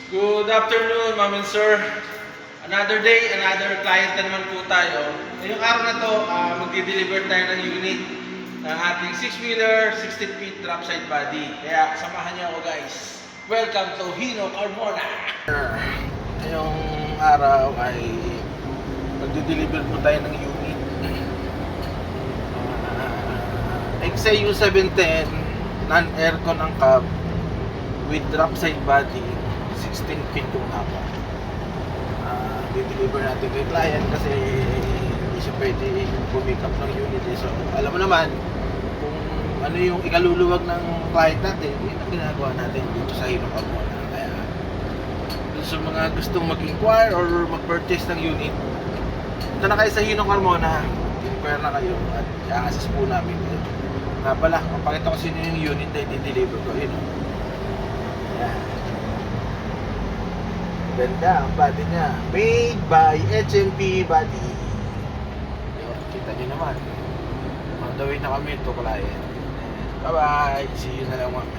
Good afternoon, ma'am and sir. Another day, another client na naman po tayo. Ngayong araw na to, magdi-deliver tayo ng unit ng ating 6-wheeler, 16 feet drop side body. Kaya samahan niyo ako guys. Welcome to Hino Carmona! Ngayong araw ay magdi-deliver po tayo ng unit. XAU 710 non-aircon ang cab with drop side body, 16 feet yung haba. Di-deliver natin kay client kasi hindi siya pwede pumick up ng unit eh. So alam mo naman kung ano yung ikaluluwag ng client natin, yun ang ginagawa natin dito sa Hino Carmona. Kaya dun sa mga gustong mag-inquire or mag-purchase ng unit, punta na kayo sa Hino Carmona, inquire na kayo at i-assist po namin kayo. Nga pala, mapakita ko sa inyo yung unit na i-deliver ko. Yun. Yan. Ganda ang body niya. Made by HMP Body. Yun, kita nyo naman. On the way na kami to client. Bye bye. See you na lang mga.